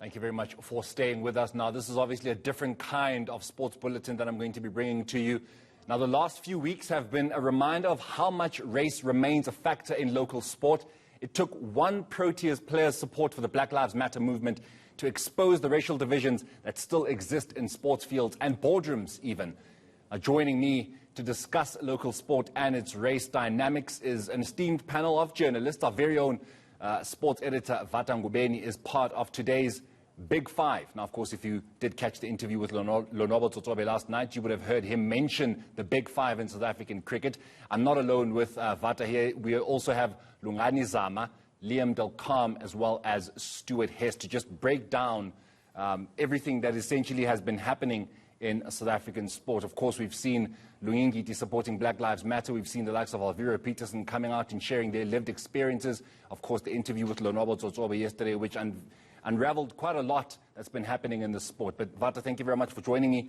Thank you very much for staying with us. Now, this is obviously a different kind of sports bulletin that I'm going to be bringing to you. Now, the last few weeks have been a reminder of how much race remains a factor in local sport. It took one Proteas player's support for the Black Lives Matter movement to expose the racial divisions that still exist in sports fields and boardrooms even. Joining me to discuss local sport and its race dynamics is an esteemed panel of journalists. Our very own sports editor, Vata Ngobeni, is part of today's Big Five. Now, of course, if you did catch the interview with Lonabo Tsotobe last night, you would have heard him mention the Big Five in South African cricket. I'm not alone with Vata here. We also have Lungani Zama, Liam Del Carme, as well as Stuart Hess to just break down everything that essentially has been happening in South African sport. Of course, we've seen Lungani supporting Black Lives Matter. We've seen the likes of Alvira Peterson coming out and sharing their lived experiences. Of course, the interview with Lonabo Tsotobe yesterday, which unraveled quite a lot that's been happening in the sport. But Vata, thank you very much for joining me.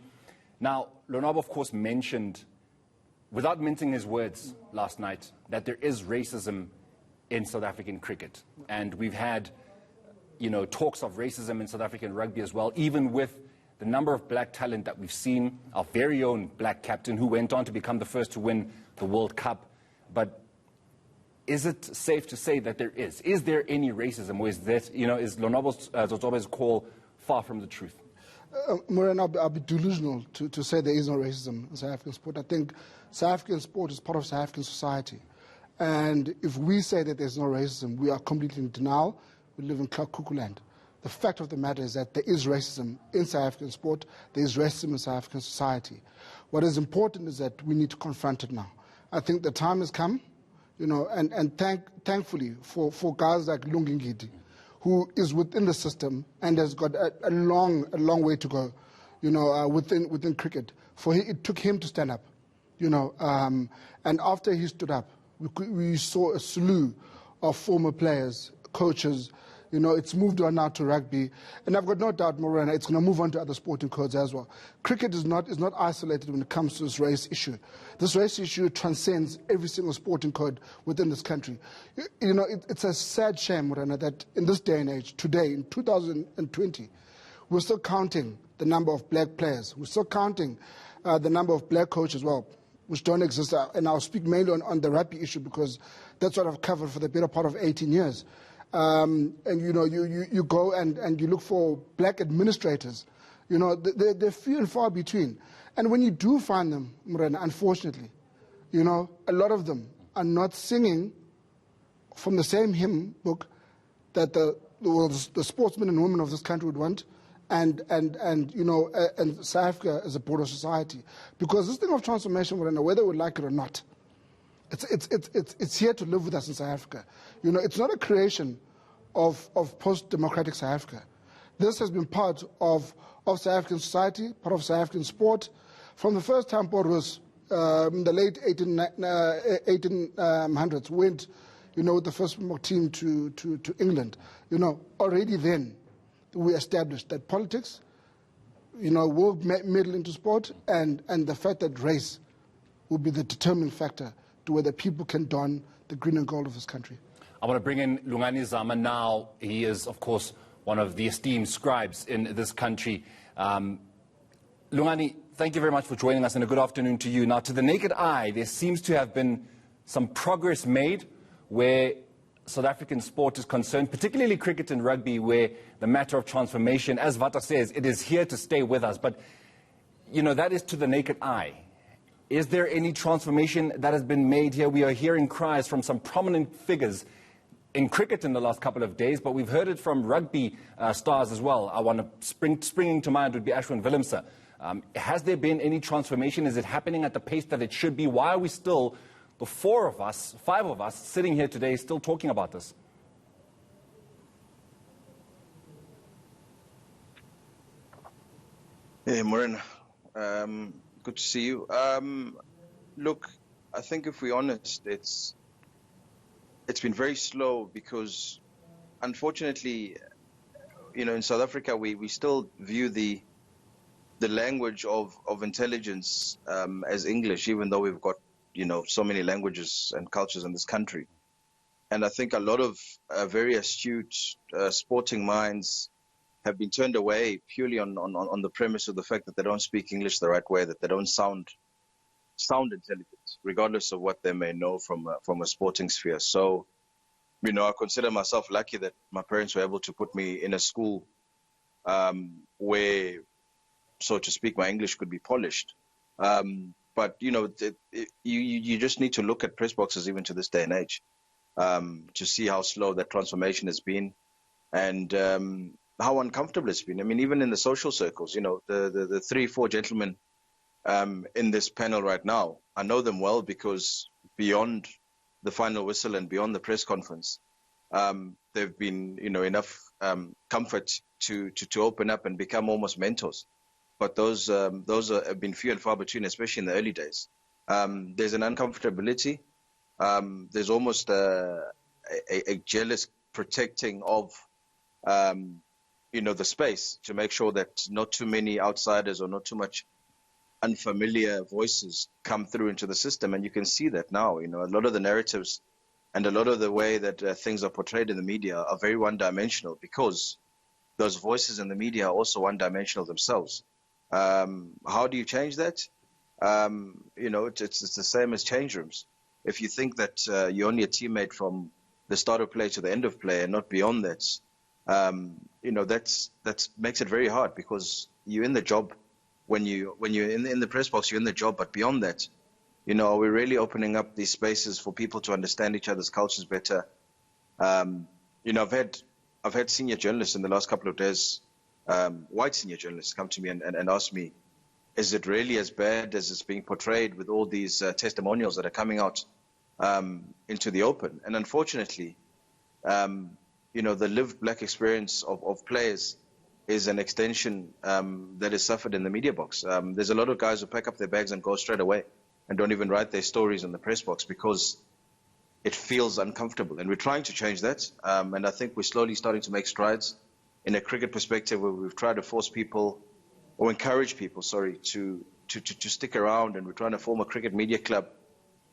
Now, Lonabo, of course, mentioned, without mincing his words last night, that there is racism in South African cricket. And we've had, talks of racism in South African rugby as well, even with the number of black talent that we've seen, our very own black captain who went on to become the first to win the World Cup. But is it safe to say that there is? Is there any racism? Or is that, is Lonabo Tsotobe's call far from the truth? Morena, I'll be delusional to say there is no racism in South African sport. I think South African sport is part of South African society. And if we say that there's no racism, we are completely in denial. We live in cuckoo land. The fact of the matter is that there is racism in South African sport. There is racism in South African society. What is important is that we need to confront it now. I think the time has come, and thankfully for guys like Lungani, who is within the system and has got a long way to go, within cricket. It took him to stand up, and after he stood up, we saw a slew of former players, coaches. It's moved on now to rugby, and I've got no doubt, Morena, it's going to move on to other sporting codes as well. Cricket is not isolated when it comes to this race issue. This race issue transcends every single sporting code within this country. It's a sad shame, Morena, that in this day and age, today, in 2020, we're still counting the number of black players. We're still counting the number of black coaches, which don't exist. And I'll speak mainly on the rugby issue because that's what I've covered for the better part of 18 years. And you go and you look for black administrators. They're few and far between. And when you do find them, Morena, unfortunately, a lot of them are not singing from the same hymn book that the sportsmen and women of this country would want, and South Africa as a broader society. Because this thing of transformation, Morena, whether we like it or not, it's here to live with us in South Africa. It's not a creation of post-democratic South Africa. This has been part of South African society, part of South African sport. From the first time Boros, in the late 1800s, went, with the first team to England, already then we established that politics, will meddle into sport, and the fact that race will be the determining factor to whether people can don the green and gold of this country. I want to bring in Lungani Zama now. He is, of course, one of the esteemed scribes in this country. Lungani, thank you very much for joining us, and a good afternoon to you. Now, to the naked eye, there seems to have been some progress made where South African sport is concerned, particularly cricket and rugby, where the matter of transformation, as Vata says, it is here to stay with us. But, that is to the naked eye. Is there any transformation that has been made here? We are hearing cries from some prominent figures in cricket in the last couple of days, but we've heard it from rugby stars as well. I want to springing to mind would be Ashwin Willemse. Has there been any transformation? Is it happening at the pace that it should be? Why are we still, the five of us, sitting here today still talking about this? Hey, Morena. Good to see you. Look, I think if we're honest, it's been very slow because, unfortunately, in South Africa, we still view the language of intelligence as English, even though we've got so many languages and cultures in this country. And I think a lot of very astute sporting minds have been turned away purely on the premise of the fact that they don't speak English the right way, that they don't sound intelligent, regardless of what they may know from a sporting sphere. So, I consider myself lucky that my parents were able to put me in a school where, so to speak, my English could be polished. But you just need to look at press boxes even to this day and age to see how slow that transformation has been, and how uncomfortable it's been. I mean, even in the social circles, the 3-4 gentlemen in this panel right now, I know them well because beyond the final whistle and beyond the press conference, they've been, enough comfort to open up and become almost mentors. But those have been few and far between, especially in the early days. There's an uncomfortability. There's almost a jealous protecting of, the space to make sure that not too many outsiders or not too much unfamiliar voices come through into the system. And you can see that now. A lot of the narratives and a lot of the way that things are portrayed in the media are very one-dimensional, because those voices in the media are also one-dimensional themselves. How do you change that? It's the same as change rooms. If you think that you're only a teammate from the start of play to the end of play and not beyond that, that makes it very hard, because you're in the job. When you're in the press box, you're in the job. But beyond that, are we really opening up these spaces for people to understand each other's cultures better? I've had senior journalists in the last couple of days, white senior journalists, come to me and ask me, is it really as bad as it's being portrayed with all these testimonials that are coming out into the open? And unfortunately, the lived black experience of players is an extension that is suffered in the media box. There's a lot of guys who pack up their bags and go straight away and don't even write their stories in the press box because it feels uncomfortable. And we're trying to change that. And I think we're slowly starting to make strides in a cricket perspective, where we've tried to force people, or encourage people, to stick around. And we're trying to form a cricket media club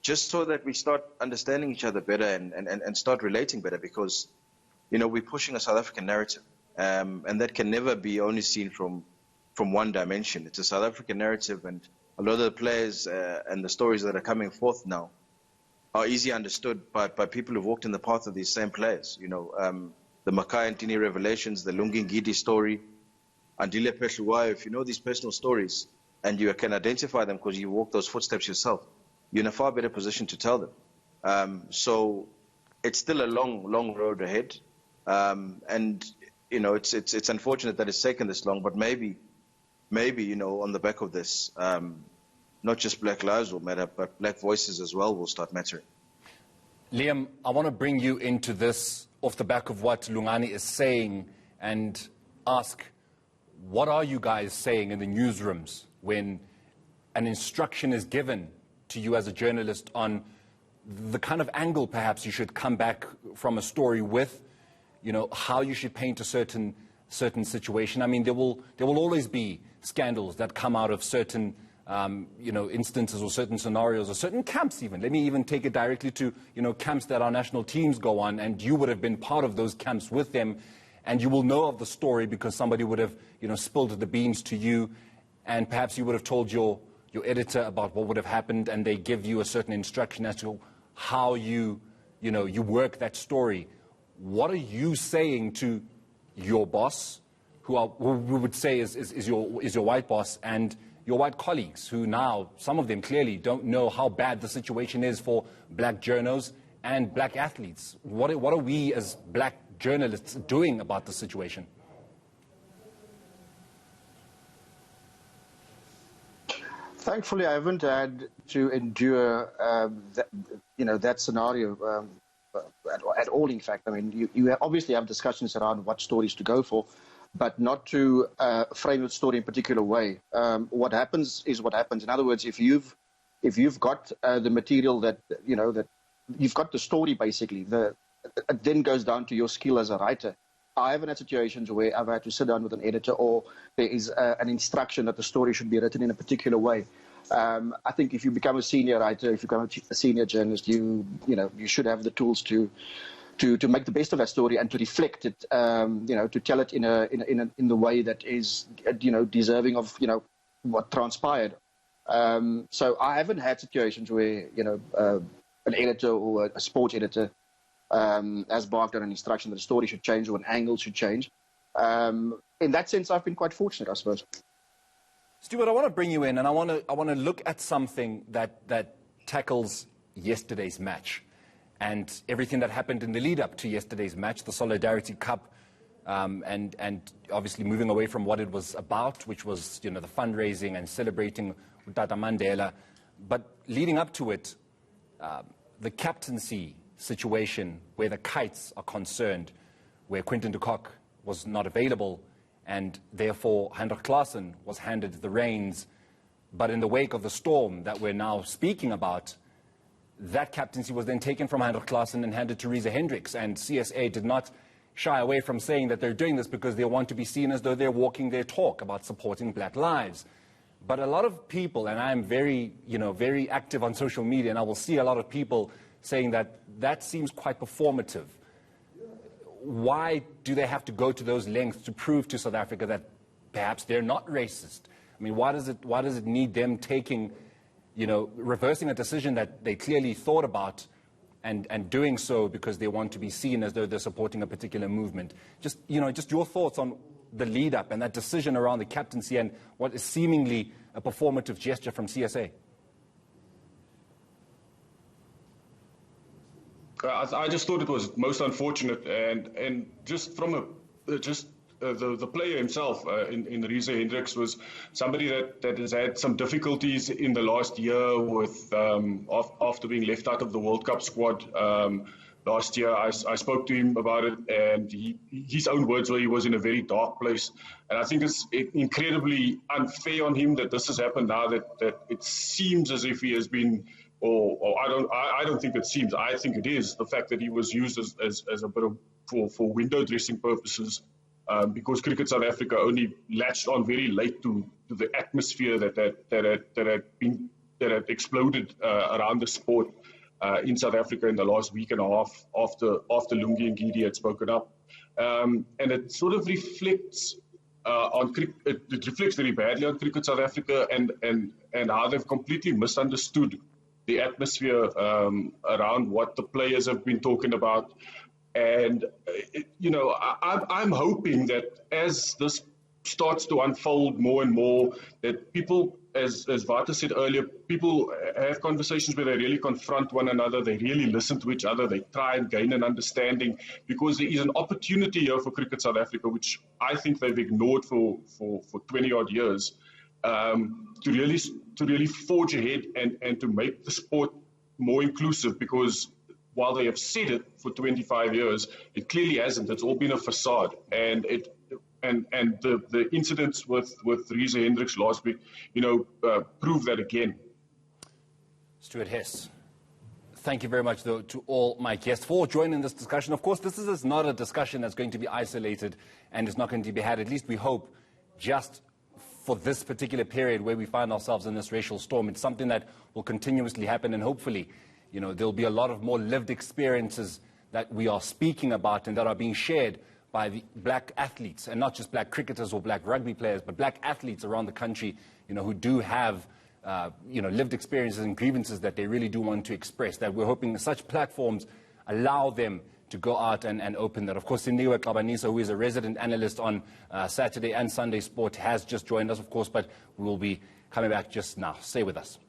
just so that we start understanding each other better and start relating better, because, we're pushing a South African narrative. And that can never be only seen from one dimension. It's a South African narrative, and a lot of the players and the stories that are coming forth now are easily understood by people who've walked in the path of these same players. The Makai and Tini revelations, the Lungani Zama story, Andile Pehluwayo. If you know these personal stories and you can identify them because you walk those footsteps yourself, you're in a far better position to tell them. So it's still a long, long road ahead. And it's unfortunate that it's taken this long, but maybe, on the back of this, not just black lives will matter, but black voices as well will start mattering. Liam, I want to bring you into this off the back of what Lungani is saying and ask, what are you guys saying in the newsrooms when an instruction is given to you as a journalist on the kind of angle perhaps you should come back from a story with? How you should paint a certain situation. I mean, there will always be scandals that come out of certain, instances or certain scenarios or certain camps even. Let me even take it directly to, camps that our national teams go on, and you would have been part of those camps with them, and you will know of the story because somebody would have, spilled the beans to you, and perhaps you would have told your editor about what would have happened, and they give you a certain instruction as to how you work that story. What are you saying to your boss, who we would say is your white boss, and your white colleagues, who now, some of them clearly don't know how bad the situation is for black journos and black athletes? What are we as black journalists doing about the situation? Thankfully, I haven't had to endure that scenario at all, in fact. I mean, you obviously have discussions around what stories to go for, but not to frame the story in a particular way. What happens is what happens. In other words, if you've got the material that you've got the story, basically, it then goes down to your skill as a writer. I haven't had situations where I've had to sit down with an editor, or there is an instruction that the story should be written in a particular way. I think if you become a senior writer, if you become a senior journalist, you should have the tools to to make the best of that story and to reflect it, to tell it in the way that is, deserving of, what transpired. So I haven't had situations where, an editor or a sports editor has barked on an instruction that a story should change or an angle should change. In that sense, I've been quite fortunate, I suppose. Stuart, I want to bring you in, and I want to look at something that tackles yesterday's match and everything that happened in the lead up to yesterday's match, the Solidarity Cup, and obviously moving away from what it was about, which was, the fundraising and celebrating Tata Mandela. But leading up to it, the captaincy situation where the kites are concerned, where Quinton de Kock was not available, and therefore Hendrik Klaasen was handed the reins. But in the wake of the storm that we're now speaking about, that captaincy was then taken from Hendrik Klaasen and handed to Riese Hendricks. And CSA did not shy away from saying that they're doing this because they want to be seen as though they're walking their talk about supporting black lives. But a lot of people, and I'm very active on social media, and I will see a lot of people saying that seems quite performative. Why do they have to go to those lengths to prove to South Africa that perhaps they're not racist? I mean, why does it need them taking, reversing a decision that they clearly thought about and doing so because they want to be seen as though they're supporting a particular movement? Just your thoughts on the lead up and that decision around the captaincy and what is seemingly a performative gesture from CSA. I just thought it was most unfortunate, and just from the player himself in Riese Hendricks was somebody that has had some difficulties in the last year with after being left out of the World Cup squad. Last year, I spoke to him about it, and his own words were he was in a very dark place. And I think it's incredibly unfair on him that this has happened now, that it seems as if he has been, or I don't think it seems, I think it is, the fact that he was used as a bit of, for window dressing purposes, because Cricket South Africa only latched on very late to the atmosphere that had exploded around the sport. In South Africa in the last week and a half after Lungi and Gidi had spoken up. And it sort of reflects it reflects very badly on Cricket South Africa and how they've completely misunderstood the atmosphere around what the players have been talking about. And, I'm hoping that as this starts to unfold more and more, that people, as Vata said earlier, people have conversations where they really confront one another, they really listen to each other, they try and gain an understanding, because there is an opportunity here for Cricket South Africa, which I think they've ignored for 20-odd years, to really forge ahead and to make the sport more inclusive, because while they have said it for 25 years, it clearly hasn't. It's all been a facade. And the incidents with Riese Hendricks last week, prove that again. Stuart Hess, thank you very much, though, to all my guests for joining this discussion. Of course, this is not a discussion that's going to be isolated and is not going to be had, at least we hope, just for this particular period where we find ourselves in this racial storm. It's something that will continuously happen, and hopefully, there'll be a lot of more lived experiences that we are speaking about and that are being shared by the black athletes, and not just black cricketers or black rugby players, but black athletes around the country, who do have, lived experiences and grievances that they really do want to express, that we're hoping such platforms allow them to go out and open that. Of course, Simnikiwe Xabanisa, who is a resident analyst on Saturday and Sunday Sport, has just joined us, of course, but we will be coming back just now. Stay with us.